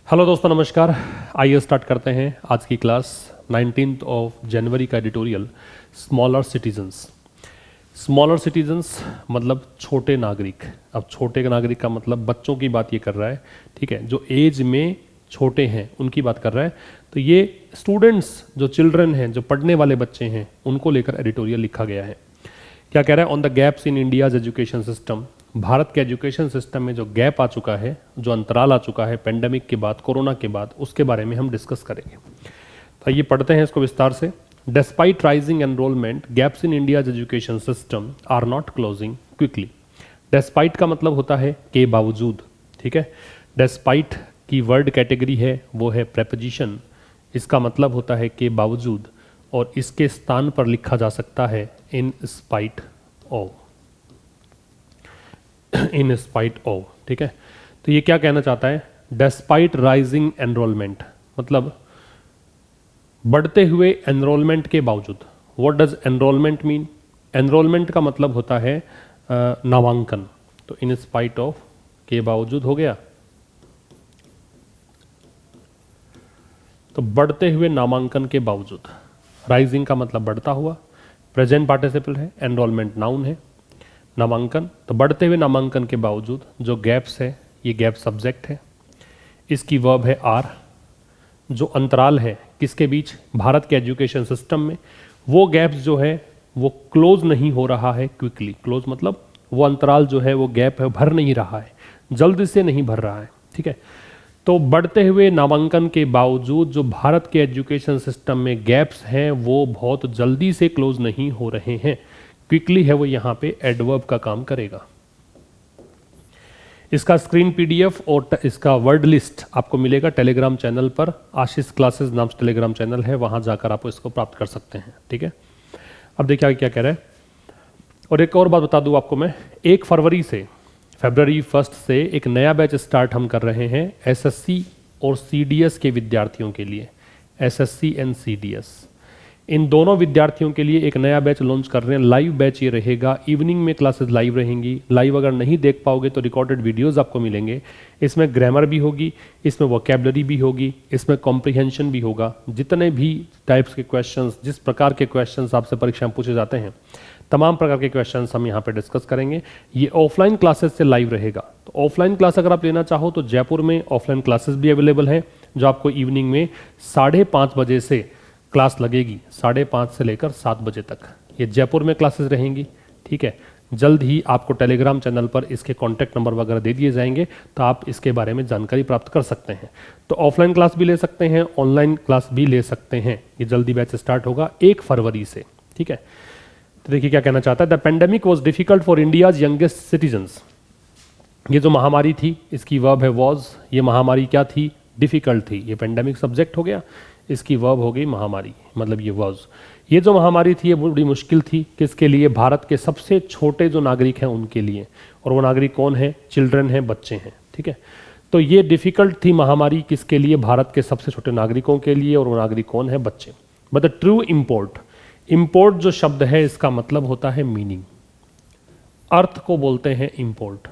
Hello दोस्तों, नमस्कार। आइए स्टार्ट करते हैं आज की क्लास। 19 जनवरी का editorial smaller citizens. Smaller citizens मतलब छोटे नागरिक। अब छोटे नागरिक का मतलब बच्चों की बात ये कर रहा है, ठीक है, जो एज में छोटे हैं उनकी बात कर रहा है। तो ये स्टूडेंट्स, जो चिल्ड्रन हैं, जो पढ़ने वाले बच्चे हैं, उनको लेकर एडिटोरियल लिखा गया है। क्या कह रहा है? On the gaps in India's education system. Bharat के एजुकेशन सिस्टम में जो गैप आ चुका है, जो अंतराल आ चुका है पेंडेमिक के बाद, कोरोना के बाद, उसके बारे में हम डिस्कस करेंगे। तो ये पढ़ते हैं इसको विस्तार से। Despite rising enrolment, gaps in India's education system are not closing quickly. Despite का मतलब होता है के बावजूद, ठीक है। डेस्पाइट की वर्ड कैटेगरी है वो है प्रेपोजिशन। इसका मतलब होता है के बावजूद, और इसके स्थान पर लिखा जा सकता है in spite of. In spite of, ठीक है। तो ये क्या कहना चाहता है? डेस्पाइट राइजिंग एनरोलमेंट मतलब बढ़ते हुए एनरोलमेंट के बावजूद। What does enrolment mean? Enrolment का मतलब होता है नामांकन। तो इन स्पाइट ऑफ के बावजूद हो गया, तो बढ़ते हुए नामांकन के बावजूद। राइजिंग का मतलब बढ़ता हुआ, प्रेजेंट पार्टिसिपल है, एनरोलमेंट नाउन है, नामांकन। तो बढ़ते हुए नामांकन के बावजूद जो गैप्स है, ये गैप सब्जेक्ट है, इसकी वर्ब है आर। जो अंतराल है किसके बीच? भारत के एजुकेशन सिस्टम में। वो गैप्स जो है वो क्लोज नहीं हो रहा है क्विकली। क्लोज मतलब वो अंतराल जो है, वो गैप है, भर नहीं रहा है, जल्द से नहीं भर रहा है, ठीक है। तो बढ़ते हुए नामांकन के बावजूद जो भारत के एजुकेशन सिस्टम में गैप्स हैं वो बहुत जल्दी से क्लोज नहीं हो रहे हैं। क्विकली है वो यहाँ पे एडवर्ब का काम करेगा। इसका स्क्रीन पीडीएफ और इसका वर्ड लिस्ट आपको मिलेगा टेलीग्राम चैनल पर। आशीष क्लासेस नाम से टेलीग्राम चैनल है, वहां जाकर आप इसको प्राप्त कर सकते हैं, ठीक है। अब देखिए क्या कह रहा है। और एक और बात बता दूं आपको मैं, 1 फरवरी से, फरवरी 1 से एक नया बैच स्टार्ट हम कर रहे हैं एसएससी और सीडीएस के विद्यार्थियों के लिए। एसएससी एंड सीडीएस, इन दोनों विद्यार्थियों के लिए एक नया बैच लॉन्च कर रहे हैं। लाइव बैच ये रहेगा, इवनिंग में क्लासेस लाइव रहेंगी। लाइव अगर नहीं देख पाओगे तो रिकॉर्डेड वीडियोस आपको मिलेंगे। इसमें ग्रामर भी होगी, इसमें वोकैबुलरी भी होगी, इसमें कॉम्प्रिहेंशन भी होगा। जितने भी टाइप्स के क्वेश्चंस, जिस प्रकार के क्वेश्चंस आपसे परीक्षा में पूछे जाते हैं, तमाम प्रकार के क्वेश्चंस हम यहाँ पे डिस्कस करेंगे। ये ऑफलाइन क्लासेस से लाइव रहेगा। तो ऑफलाइन क्लास अगर आप लेना चाहो तो जयपुर में ऑफलाइन क्लासेस भी अवेलेबल है, जो आपको इवनिंग में 5:30 बजे से क्लास लगेगी। 5:30 से लेकर 7 बजे तक ये जयपुर में क्लासेस रहेंगी, ठीक है। जल्द ही आपको टेलीग्राम चैनल पर इसके कॉन्टैक्ट नंबर वगैरह दे दिए जाएंगे, तो आप इसके बारे में जानकारी प्राप्त कर सकते हैं। तो ऑफलाइन क्लास भी ले सकते हैं, ऑनलाइन क्लास भी ले सकते हैं। ये जल्दी बैच स्टार्ट होगा 1 फरवरी से, ठीक है। तो देखिए क्या कहना चाहता है। The pandemic was difficult for India's youngest citizens. ये जो महामारी थी, इसकी वर्ब है वॉज। ये महामारी क्या थी? डिफिकल्ट थी। ये पेंडेमिक सब्जेक्ट हो गया, इसकी वर्ब हो गई महामारी, मतलब ये वॉज। ये जो महामारी थी ये बड़ी मुश्किल थी। किसके लिए? भारत के सबसे छोटे जो नागरिक हैं उनके लिए। और वो नागरिक कौन है? चिल्ड्रन हैं, बच्चे हैं, ठीक है। तो ये डिफिकल्ट थी महामारी किसके लिए? भारत के सबसे छोटे नागरिकों के लिए। और वो नागरिक कौन है? बच्चे। But the true import, import जो शब्द है इसका मतलब होता है मीनिंग। अर्थ को बोलते हैं इम्पोर्ट,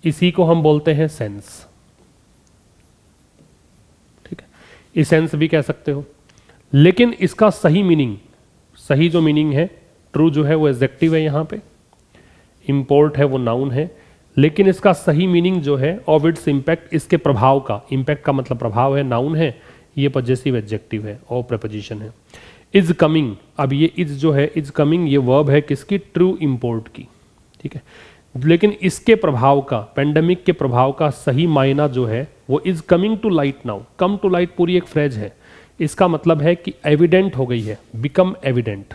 इसी को हम बोलते हैं सेंस, ठीक है। इसेंस भी कह सकते हो, लेकिन इसका सही मीनिंग, सही जो मीनिंग है, ट्रू जो है वो एडजेक्टिव है, यहाँ पे इम्पोर्ट है वो नाउन है, लेकिन इसका सही मीनिंग जो है ऑफ इट्स इम्पैक्ट, इसके प्रभाव का, इम्पैक्ट का मतलब प्रभाव है, नाउन है, ये पॉजेसिव एडजेक्टिव है और प्रीपोजिशन है। इज कमिंग, अब ये इज जो है, इज कमिंग, ये वर्ब है किसकी? ट्रू इम्पोर्ट की, ठीक है। लेकिन इसके प्रभाव का, पेंडेमिक के प्रभाव का सही मायना जो है वो is coming to light now. Come to light पूरी एक फ्रेज है, इसका मतलब है कि एविडेंट हो गई है, बिकम एविडेंट,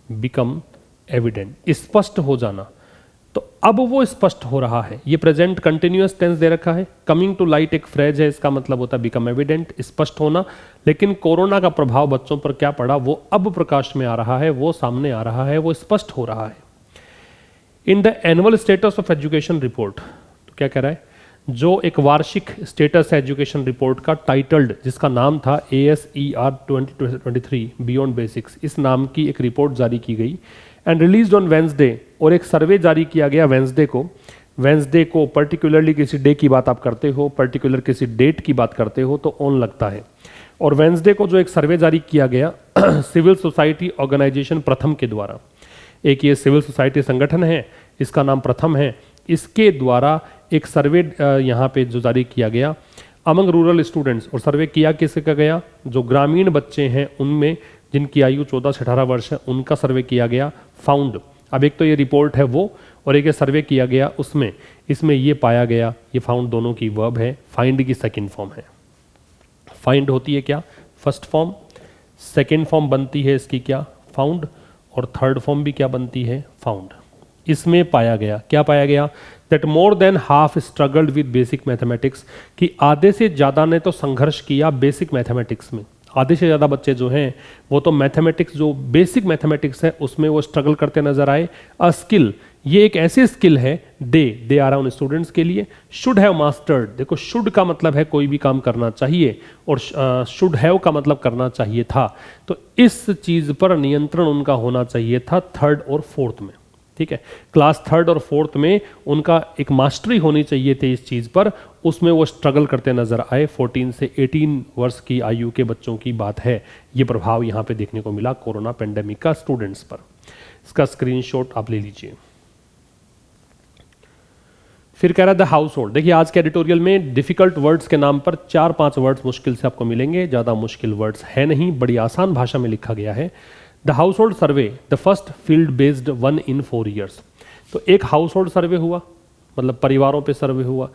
बिकम एविडेंट, स्पष्ट हो जाना। तो अब वो स्पष्ट हो रहा है। ये प्रेजेंट कंटिन्यूअस टेंस दे रखा है। कमिंग टू लाइट एक फ्रेज है, इसका मतलब होता है बिकम एविडेंट, स्पष्ट होना। लेकिन कोरोना का प्रभाव बच्चों पर क्या पड़ा वो अब प्रकाश में आ रहा है, वो सामने आ रहा है, वो स्पष्ट हो रहा है। In the annual status of education report, तो क्या कह रहा है? जो एक वार्षिक स्टेटस एजुकेशन रिपोर्ट का टाइटल्ड, जिसका नाम था ASER 2023 बियॉन्ड बेसिक्स, इस नाम की एक रिपोर्ट जारी की गई एंड रिलीज्ड ऑन वेंसडे, और एक सर्वे जारी किया गया वेंसडे को, वेंसडे को पर्टिकुलरली किसी डे की बात आप करते हो, पर्टिकुलर किसी डेट की बात करते हो तो ऑन लगता है। और वेंसडे को जो एक सर्वे जारी किया गया सिविल सोसाइटी ऑर्गेनाइजेशन प्रथम के द्वारा, एक ये सिविल सोसाइटी संगठन है, इसका नाम प्रथम है, इसके द्वारा एक सर्वे यहाँ पे जो जारी किया गया अमंग रूरल स्टूडेंट्स, और सर्वे किया किसका गया, जो ग्रामीण बच्चे हैं उनमें जिनकी आयु 14 से 18 वर्ष है उनका सर्वे किया गया, फाउंड। अब एक तो ये रिपोर्ट है वो, और एक ये सर्वे किया गया उसमें, इसमें ये पाया गया, ये फाउंड दोनों की वर्ब है, फाइंड की सेकंड फॉर्म है। फाइंड होती है क्या, फर्स्ट फॉर्म, सेकंड फॉर्म बनती है इसकी क्या, फाउंड, और थर्ड फॉर्म भी क्या बनती है, फाउंड। इसमें पाया गया, क्या पाया गया, that more than half struggled with basic mathematics, कि आधे से ज़्यादा ने तो संघर्ष किया बेसिक मैथमेटिक्स में। आधे से ज़्यादा बच्चे जो हैं वो तो मैथमेटिक्स, जो बेसिक मैथमेटिक्स है उसमें वो स्ट्रगल करते नजर आए। अ स्किल, ये एक ऐसी स्किल है, दे आ रहा उन स्टूडेंट्स के लिए, शुड हैव मास्टर्ड। देखो शुड का मतलब है कोई भी काम करना चाहिए, और शुड हैव का मतलब करना चाहिए था, तो इस चीज़ पर नियंत्रण उनका होना चाहिए था थर्ड और फोर्थ में, ठीक है। क्लास थर्ड और फोर्थ में उनका एक मास्टरी होनी चाहिए थी इस चीज़ पर, उसमें वो स्ट्रगल करते नजर आए। 14 से 18 वर्ष की आयु के बच्चों की बात है, ये प्रभाव यहाँ पे देखने को मिला कोरोना पेंडेमिक का स्टूडेंट्स पर। इसका स्क्रीनशॉट आप ले लीजिए। फिर कह रहा है द हाउस होल्ड। देखिए आज के एडिटोरियल में डिफिकल्ट वर्ड्स के नाम पर 4-5 वर्ड्स मुश्किल से आपको मिलेंगे, ज़्यादा मुश्किल वर्ड्स है नहीं, बड़ी आसान भाषा में लिखा गया है। The house hold survey, the first field based 1 in 4 years। तो एक हाउस होल्ड सर्वे हुआ, मतलब परिवारों पे सर्वे हुआ,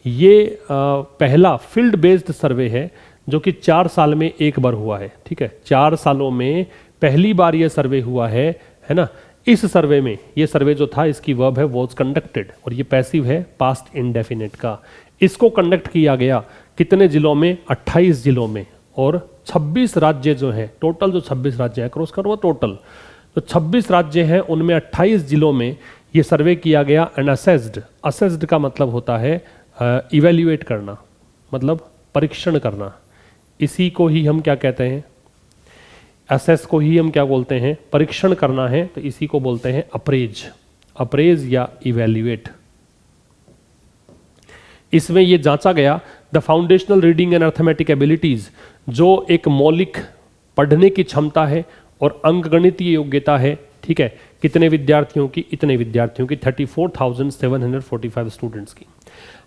ये पहला फील्ड बेस्ड सर्वे है जो कि 4 साल में एक बार हुआ है, ठीक है। 4 सालों में पहली बार ये सर्वे हुआ है ना। इस सर्वे में, ये सर्वे जो था इसकी वर्ब है वॉज कंडक्टेड, और ये पैसिव है पास्ट इंडेफिनिट का। इसको कंडक्ट किया गया कितने जिलों में, 28 जिलों में, और 26 राज्य जो हैं, टोटल जो 26 राज्य हैं, क्रॉस करो टोटल तो 26 राज्य हैं, उनमें 28 जिलों में ये सर्वे किया गया। एंड असेस्ड, असेस्ड का मतलब होता है इवेल्युएट करना, मतलब परीक्षण करना, इसी को ही हम क्या कहते हैं, असेस को ही हम क्या बोलते हैं, परीक्षण करना है, तो इसी को बोलते हैं अप्रेज, अप्रेज या इवेल्युएट। इसमें यह जांचा गया the foundational reading and arithmetic abilities, जो एक मौलिक पढ़ने की क्षमता है और अंकगणितीय योग्यता है, ठीक है। कितने विद्यार्थियों की, इतने विद्यार्थियों की, 34,745 स्टूडेंट्स की।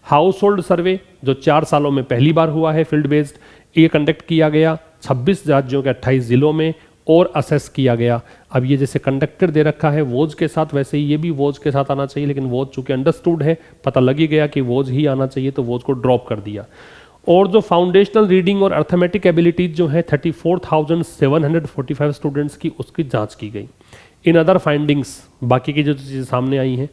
हाउस होल्ड सर्वे जो 4 सालों में पहली बार हुआ है, फील्ड बेस्ड, ये कंडक्ट किया गया 26 राज्यों के 28 जिलों में, और असेस किया गया। अब ये जैसे कंडक्टर दे रखा है वोज के साथ, वैसे ही ये भी वोज के साथ आना चाहिए, लेकिन वोज चूंकि अंडरस्टूड है, पता लग ही गया कि वोज ही आना चाहिए, तो वोज को ड्रॉप कर दिया। और जो फाउंडेशनल रीडिंग और अर्थमेटिक एबिलिटीज जो है 34,745 स्टूडेंट्स की, उसकी जांच की गई। इन अदर फाइंडिंग्स, बाकी की जो चीज़ें सामने आई हैं,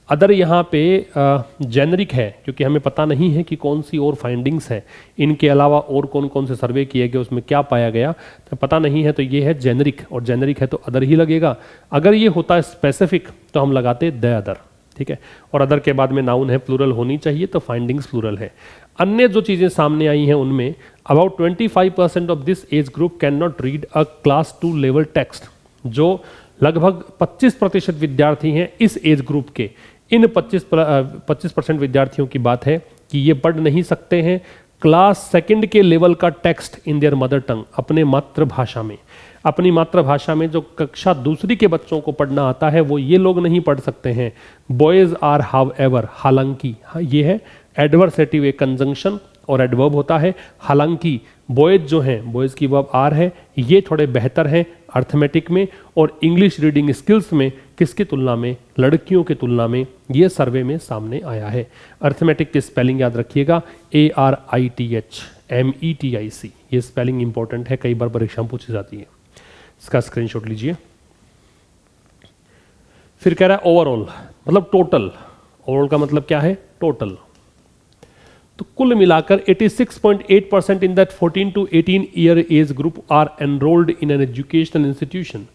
अदर यहाँ पे जेनरिक है, क्योंकि हमें पता नहीं है कि कौन सी और फाइंडिंग्स है, इनके अलावा और कौन कौन से सर्वे किए गए, उसमें क्या पाया गया, तो पता नहीं है, तो ये है जेनरिक, और जेनरिक है तो अदर ही लगेगा। अगर ये होता है स्पेसिफिक तो हम लगाते द अदर, ठीक है। और अदर के बाद में नाउन है, प्लूरल होनी चाहिए, तो फाइंडिंग्स प्लूरल है। अन्य जो चीज़ें सामने आई हैं उनमें about 25% of this age group can not read a class 2 level text, जो लगभग 25% विद्यार्थी हैं इस एज ग्रुप के। इन 25% विद्यार्थियों की बात है कि ये पढ़ नहीं सकते हैं क्लास 2 के लेवल का text in their mother tongue, अपने मातृभाषा में। अपनी मातृभाषा में जो कक्षा 2 के बच्चों को पढ़ना आता है वो ये लोग नहीं पढ़ सकते हैं। बॉयज आर हाउ एवर, हालांकि, ये है एडवर्सेटिव, एक कंजंक्शन और एडवर्ब होता है। हालांकि बॉयज जो हैं, बॉयज की वर्ब आर है, ये थोड़े बेहतर हैं अर्थमेटिक में और इंग्लिश रीडिंग स्किल्स में, किसकी तुलना में, लड़कियों की तुलना में, ये सर्वे में सामने आया है। अर्थमेटिक की स्पेलिंग याद रखिएगा, ARITH METIC, ये स्पेलिंग इंपॉर्टेंट है, कई बार परीक्षा में पूछी जाती है। इसका स्क्रीनशॉट लीजिए। फिर कह रहा है ओवरऑल, मतलब टोटल। ओवरऑल का मतलब क्या है, टोटल। तो कुल मिलाकर 86.8% in that 14 to 18 year age group are enrolled in an educational institution.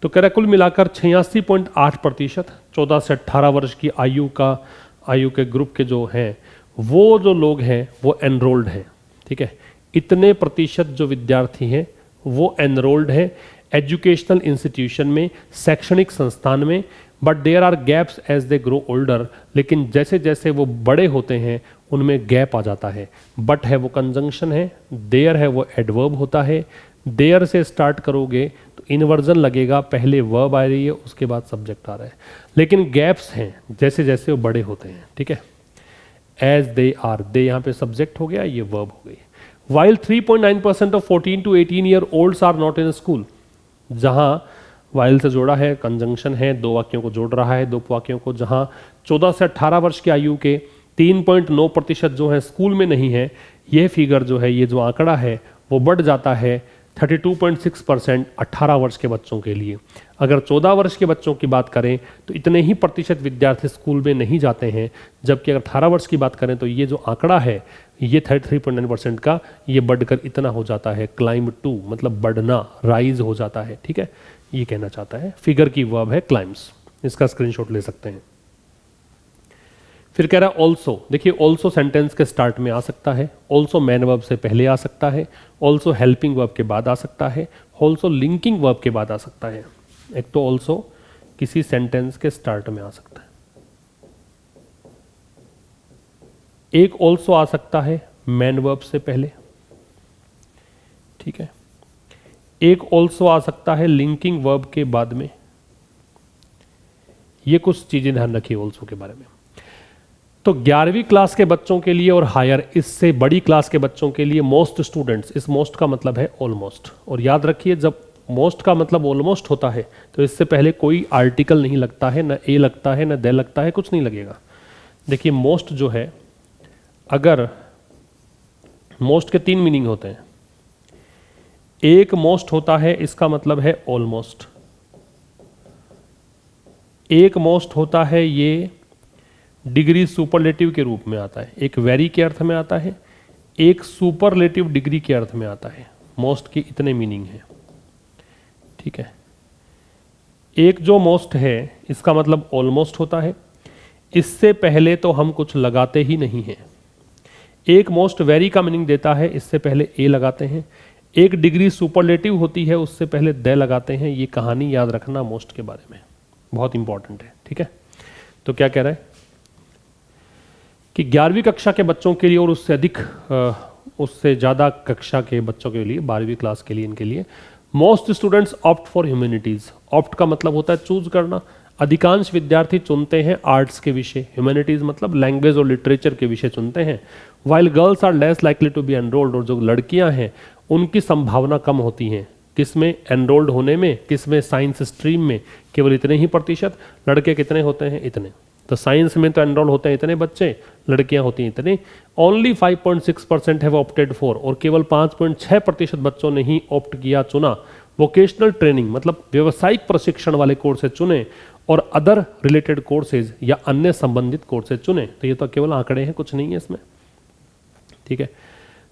तो कह रहा है कुल मिलाकर 86.8% 14 से 18 वर्ष की आयु के ग्रुप के जो हैं, वो जो लोग हैं वो एनरोल्ड हैं, ठीक है। इतने प्रतिशत जो विद्यार्थी हैं वो एनरोल्ड हैं एजुकेशनल इंस्टीट्यूशन में, शैक्षणिक संस्थान में, but there are gaps as they grow older, लेकिन जैसे जैसे वो बड़े होते हैं उनमें गैप आ जाता है। बट है वो कंजंक्शन है, देयर है वो एडवर्ब होता है। देयर से स्टार्ट करोगे तो इन्वर्जन लगेगा, पहले वर्ब आ रही है उसके बाद सब्जेक्ट आ रहा है, लेकिन गैप्स हैं जैसे जैसे वो बड़े होते हैं, ठीक है। एज दे आर, दे यहाँ पे सब्जेक्ट हो गया, ये वर्ब हो गई। While 3.9% of 14 to 18 year olds are not in school, जहां वाइल से जोड़ा है, कंजंक्शन है, दो वाक्यों को जोड़ रहा है, दो वाक्यों को, जहां 14 से 18 वर्ष की आयु के 3.9% जो है स्कूल में नहीं है, यह फिगर जो है, ये जो आंकड़ा है वो बढ़ जाता है 32.6% 18 वर्ष के बच्चों के लिए। अगर 14 वर्ष के बच्चों की बात करें तो इतने ही प्रतिशत विद्यार्थी स्कूल में नहीं जाते हैं, जबकि अगर 18 वर्ष की बात करें तो ये जो आंकड़ा है ये 33.9% का, ये बढ़कर इतना हो जाता है, क्लाइम टू मतलब बढ़ना, राइज हो जाता है, ठीक है। ये कहना चाहता है, फिगर की वर्ब है क्लाइम्स, इसका स्क्रीनशॉट ले सकते हैं। फिर कह रहा है ऑल्सो, देखिए ऑल्सो सेंटेंस के स्टार्ट में आ सकता है, ऑल्सो मैन वर्ब से पहले आ सकता है, ऑल्सो हेल्पिंग वर्ब के बाद आ सकता है, ऑल्सो लिंकिंग वर्ब के बाद आ सकता है। एक तो ऑल्सो किसी सेंटेंस के स्टार्ट में आ सकता है, एक ऑल्सो आ सकता है मैन वर्ब से पहले, ठीक है। एक ऑल्सो आ सकता है लिंकिंग वर्ब के बाद में। ये कुछ चीजें ध्यान रखिए ऑल्सो के बारे में। तो 11वीं क्लास के बच्चों के लिए और हायर, इससे बड़ी क्लास के बच्चों के लिए मोस्ट स्टूडेंट्स, इस मोस्ट का मतलब है ऑलमोस्ट। और याद रखिए जब मोस्ट का मतलब ऑलमोस्ट होता है तो इससे पहले कोई आर्टिकल नहीं लगता है, ना ए लगता है, ना दे लगता है, कुछ नहीं लगेगा। देखिए मोस्ट जो है, अगर मोस्ट के 3 मीनिंग होते हैं, एक मोस्ट होता है इसका मतलब है ऑलमोस्ट, एक मोस्ट होता है ये डिग्री सुपरलेटिव के रूप में आता है, एक वेरी के अर्थ में आता है, एक सुपरलेटिव डिग्री के अर्थ में आता है। मोस्ट की इतने मीनिंग है, ठीक है। एक जो मोस्ट है इसका मतलब ऑलमोस्ट होता है, इससे पहले तो हम कुछ लगाते ही नहीं हैं। एक मोस्ट वेरी का मीनिंग देता है, इससे पहले ए लगाते हैं। एक डिग्री सुपरलेटिव होती है, उससे पहले दे लगाते हैं। ये कहानी याद रखना मोस्ट के बारे में, बहुत इंपॉर्टेंट है, ठीक है। तो क्या कह रहा है कि 11वीं कक्षा के बच्चों के लिए और उससे अधिक, उससे ज़्यादा कक्षा के बच्चों के लिए, 12वीं क्लास के लिए, इनके लिए most students opt for humanities. Opt का मतलब होता है चूज करना। अधिकांश विद्यार्थी चुनते हैं आर्ट्स के विषय, ह्यूमैनिटीज़ मतलब लैंग्वेज और लिटरेचर के विषय चुनते हैं। While girls are less likely to be enrolled, और जो लड़कियां हैं उनकी संभावना कम होती हैं किसमें, एनरोल्ड होने में, किसमें, साइंस स्ट्रीम में, केवल इतने ही प्रतिशत। लड़के कितने होते हैं, इतने। तो साइंस में तो एनरोल होते हैं इतने बच्चे, लड़कियां होती हैं इतने। ओनली 5.6% हैव ऑप्टेड फॉर, और केवल 5.6% बच्चों ने ही ऑप्ट किया, चुना वोकेशनल ट्रेनिंग मतलब व्यावसायिक प्रशिक्षण वाले कोर्सेज चुने, और अदर रिलेटेड कोर्सेज या अन्य संबंधित कोर्सेज चुने। तो ये तो केवल आंकड़े हैं, कुछ नहीं है इसमें, ठीक है।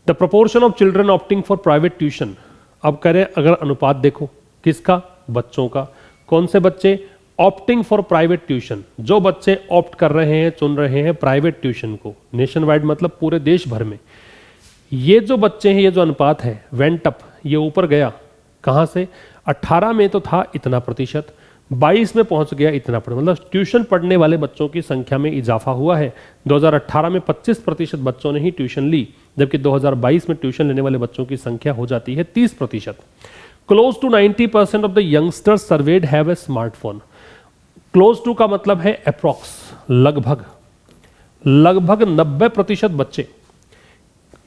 The proportion of children opting for private tuition, अब करें अगर अनुपात देखो किसका, बच्चों का। कौन से बच्चे ऑप्टिंग फॉर प्राइवेट ट्यूशन, जो बच्चे ऑप्ट कर रहे हैं, चुन रहे हैं प्राइवेट ट्यूशन को, नेशन वाइड मतलब पूरे देश भर में। ये जो बच्चे हैं, ये जो अनुपात है वेंट अप, ये ऊपर गया। कहां से, 18 में तो था इतना प्रतिशत, 22 में पहुंच गया इतना प्रतिशत, मतलब ट्यूशन पढ़ने वाले बच्चों की संख्या में इजाफा हुआ है। 2018 में 25% बच्चों ने ही ट्यूशन ली, जबकि 2022 में ट्यूशन लेने वाले बच्चों की संख्या हो जाती है 30%। Close to 90% of the youngsters surveyed have a smartphone. Close to का मतलब है अप्रॉक्स, लगभग, लगभग 90% बच्चे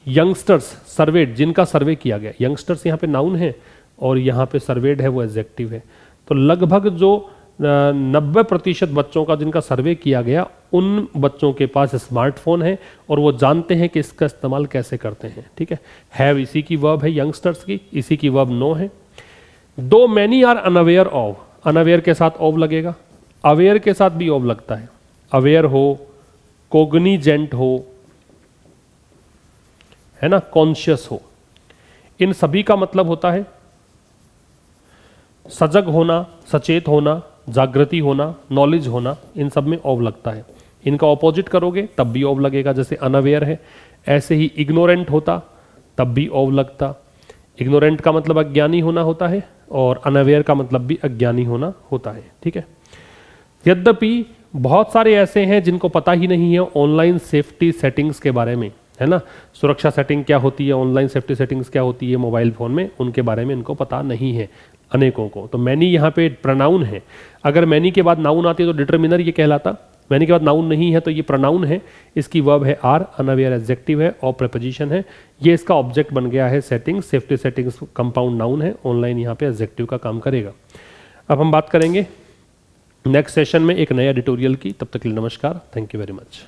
यंगस्टर्स सर्वेड, जिनका सर्वे किया गया, यंगस्टर्स यहाँ पे नाउन है और यहाँ पे सर्वेड है वो एडजेक्टिव है। तो लगभग जो 90% बच्चों का जिनका सर्वे किया गया, उन बच्चों के पास स्मार्टफोन है और वो जानते हैं कि इसका इस्तेमाल कैसे करते हैं, ठीक है। हैव इसी की वर्ब है यंगस्टर्स की, इसी की वर्ब नो है। Though many are unaware of, unaware के साथ ऑफ लगेगा, अवेयर के साथ भी ऑफ लगता है। अवेयर हो, कोग्निजेंट हो, है ना, कॉन्शियस हो, इन सभी का मतलब होता है सजग होना, सचेत होना, जागृति होना, नॉलेज होना, इन सब में ऑफ लगता है। इनका ऑपोजिट करोगे तब भी ऑफ लगेगा, जैसे अनअवेयर है। ऐसे ही इग्नोरेंट होता तब भी ऑफ लगता। इग्नोरेंट का मतलब अज्ञानी होना होता है और अनअवेयर का मतलब भी अज्ञानी होना होता है, ठीक है। यद्यपि बहुत सारे ऐसे हैं जिनको पता ही नहीं है ऑनलाइन सेफ्टी सेटिंग्स के बारे में, है ना। सुरक्षा सेटिंग क्या होती है, ऑनलाइन सेफ्टी सेटिंग्स क्या होती है मोबाइल फ़ोन में, उनके बारे में इनको पता नहीं है अनेकों को। तो मैनी यहाँ पे प्रनाउन है, अगर मैनी के बाद नाउन आती है तो डिटरमिनर ये कहलाता, मैनी के बाद नाउन नहीं है तो ये प्रनाउन है, इसकी वर्ब है आर, अनअवेयर एडजेक्टिव है और प्रीपोजिशन है, ये इसका ऑब्जेक्ट बन गया है settings. Safety settings compound noun है, ऑनलाइन यहाँ पे एडजेक्टिव का काम करेगा। अब हम बात करेंगे नेक्स्ट सेशन में एक नया एडिटोरियल की। तब तक के लिए नमस्कार, थैंक यू वेरी मच।